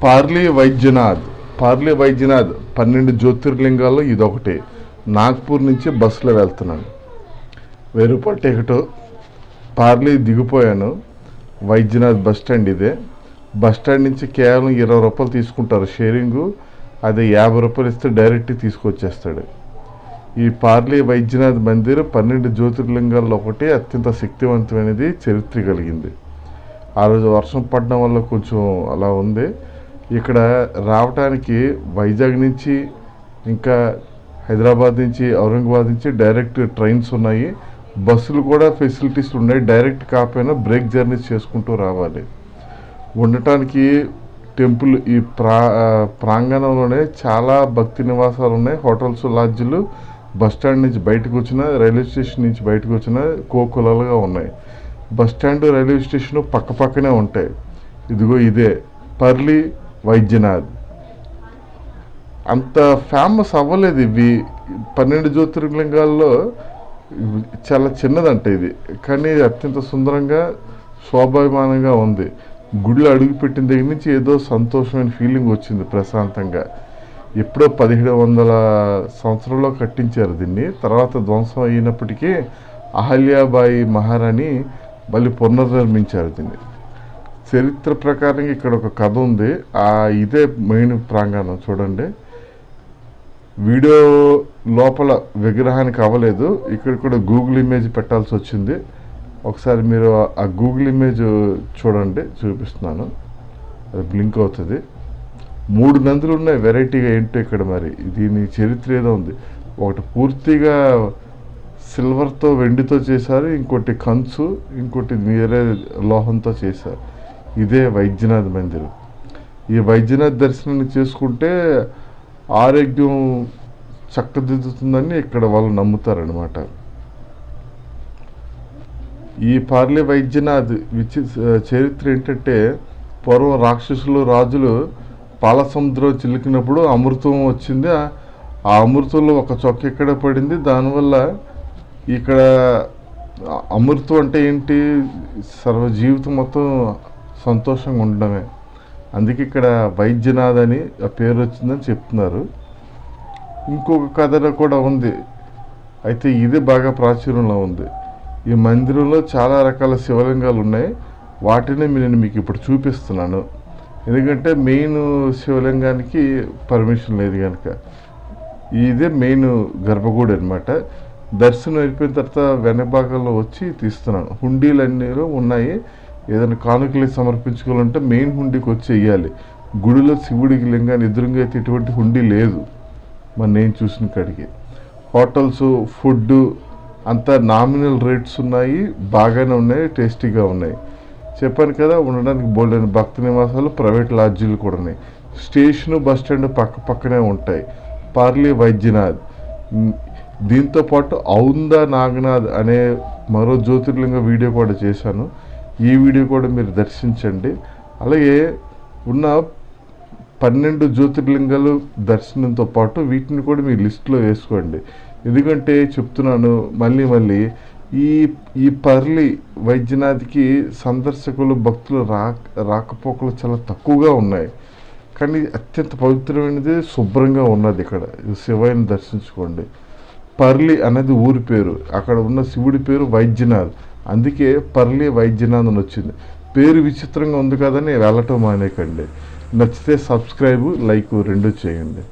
పార్లీ వైద్యనాథ్ 12 జ్యోతిర్లింగాల్లో ఇదొకటి. నాగ్పూర్ నుంచి బస్సులో వెళ్తున్నాను. 1000 రూపాయలు టికెట్. పార్లీ దిగిపోయాను. వైద్యనాథ్ బస్ స్టాండ్ ఇదే. బస్ స్టాండ్ నుంచి కేవలం 20 రూపాయలు తీసుకుంటారు షేరింగు. అదే 50 రూపాయలు ఇస్తే డైరెక్ట్ తీసుకొచ్చేస్తాడు. ఈ పార్లీ వైద్యనాథ్ మందిర్ 12 జ్యోతిర్లింగాల్లో ఒకటి, అత్యంత శక్తివంతమైనది, చరిత్ర కలిగింది. ఆ రోజు వర్షం పడడం వల్ల కొంచెం అలా ఉంది. ఇక్కడ రావడానికి వైజాగ్ నుంచి, ఇంకా హైదరాబాద్ నుంచి, ఔరంగాబాద్ నుంచి డైరెక్ట్ ట్రైన్స్ ఉన్నాయి. బస్సులు కూడా ఫెసిలిటీస్ ఉన్నాయి. డైరెక్ట్ కాకపోయినా బ్రేక్ జర్నీస్ చేసుకుంటూ రావాలి. ఉండటానికి టెంపుల్ ఈ ప్రాంగణంలోనే చాలా భక్తి నివాసాలు ఉన్నాయి. హోటల్స్, లాడ్జీలు బస్ స్టాండ్ నుంచి బయటకు వచ్చిన, రైల్వే స్టేషన్ నుంచి బయటకు వచ్చిన కోకులలుగా ఉన్నాయి. బస్ స్టాండ్, రైల్వే స్టేషన్ పక్కనే ఉంటాయి. ఇదిగో ఇదే పార్లీ వైద్యనాథ్. అంత ఫేమస్ అవ్వలేదు ఇవి. 12 జ్యోతిర్లింగాల్లో చాలా చిన్నదంట ఇది, కానీ అత్యంత సుందరంగా, శోభాయమానంగా ఉంది. గుడిలో అడుగుపెట్టిన దగ్గర నుంచి ఏదో సంతోషమైన ఫీలింగ్ వచ్చింది, ప్రశాంతంగా. ఎప్పుడో 1700 సంవత్సరంలో కట్టించారు దీన్ని. తర్వాత ధ్వంసం అయినప్పటికీ అహల్యాబాయి మహారాణి మళ్ళీ పునర్నిర్మించారు దీన్ని. చరిత్ర ప్రకారంగా ఇక్కడ ఒక కథ ఉంది. ఇదే మెయిన్ ప్రాంగణం. చూడండి, వీడియో లోపల విగ్రహానికి అవ్వలేదు. ఇక్కడ కూడా గూగుల్ ఇమేజ్ పెట్టాల్సి వచ్చింది. ఒకసారి మీరు ఆ గూగుల్ ఇమేజ్ చూడండి, చూపిస్తున్నాను. అది బ్లింక్ అవుతుంది. 3 నందులు ఉన్నాయి. వెరైటీగా ఏంటో ఇక్కడ. మరి దీని చరిత్ర ఏదో ఉంది. ఒకటి పూర్తిగా సిల్వర్తో, వెండితో చేశారు. ఇంకోటి కంచు, ఇంకోటి వేరే లోహంతో చేశారు. ఇదే వైద్యనాథ్ మందిరం. ఈ వైద్యనాథ్ దర్శనాన్ని చేసుకుంటే ఆరోగ్యం చక్కదిద్దుతుందని ఇక్కడ వాళ్ళు నమ్ముతారనమాట. ఈ పార్లీ వైద్యనాథ్ చరిత్ర ఏంటంటే, పూర్వం రాక్షసులు, రాజులు పాలసముద్రం చిలికినప్పుడు అమృతం వచ్చింది. ఆ అమృతంలో ఒక చొక్క ఇక్కడ పడింది. దానివల్ల ఇక్కడ అమృతం అంటే ఏంటి, సర్వ జీవితం మొత్తం సంతోషంగా ఉండడమే. అందుకే ఇక్కడ వైద్యనాథ్ అని ఆ పేరు వచ్చిందని చెప్తున్నారు. ఇంకొక కథ కూడా ఉంది. అయితే ఇది బాగా ప్రాచుర్యంలో ఉంది. ఈ మందిరంలో చాలా రకాల శివలింగాలు ఉన్నాయి. వాటిని నేను మీకు ఇప్పుడు చూపిస్తున్నాను. ఎందుకంటే మెయిన్ శివలింగానికి పర్మిషన్ లేదు కనుక. ఇదే మెయిన్ గర్భగుడి అనమాట. దర్శనం అయిపోయిన తర్వాత వెనభాగంలో వచ్చి తీస్తున్నాను. హుండీలు అన్నీ ఉన్నాయి. ఏదైనా కానుకలు సమర్పించుకోవాలంటే మెయిన్ హుండీకి వచ్చి వేయాలి. గుడిలో శివుడికి లింగాన్ని ఎదురుగా అయితే ఇటువంటి హుండీ లేదు మరి నేను చూసిన కాడికి. హోటల్స్, ఫుడ్ అంతా నామినల్ రేట్స్ ఉన్నాయి. బాగానే ఉన్నాయి, టేస్టీగా ఉన్నాయి. చెప్పాను కదా, ఉండడానికి బోల్డెన్ భక్తి నివాసాలు, ప్రైవేట్ లాడ్జీలు కూడా ఉన్నాయి. స్టేషను, బస్ స్టాండ్ పక్కనే ఉంటాయి. పార్లీ వైద్యనాథ్. దీంతో పాటు ఔందా నాగనాథ్ అనే మరో జ్యోతిర్లింగ వీడియో కూడా చేశాను. ఈ వీడియో కూడా మీరు దర్శించండి. అలాగే ఉన్న 12 జ్యోతిర్లింగాలు దర్శనంతో పాటు వీటిని కూడా మీ లిస్టులో వేసుకోండి. ఎందుకంటే చెప్తున్నాను మళ్ళీ ఈ పార్లీ వైద్యనాథ్కి సందర్శకులు, భక్తులు రాకపోకలు చాలా తక్కువగా ఉన్నాయి. కానీ అత్యంత పవిత్రమైనది, శుభ్రంగా ఉన్నది. ఇక్కడ శివయ్యని దర్శించుకోండి. పర్లి అనేది ఊరి పేరు. అక్కడ ఉన్న శివుడి పేరు వైద్యనాథ్. అందుకే పర్లి వైద్యనాథ్ అని వచ్చింది. పేరు విచిత్రంగా ఉంది కదని వెళ్ళటం మానేకండి. నచ్చితే సబ్స్క్రైబ్, లైక్ 2 చేయండి.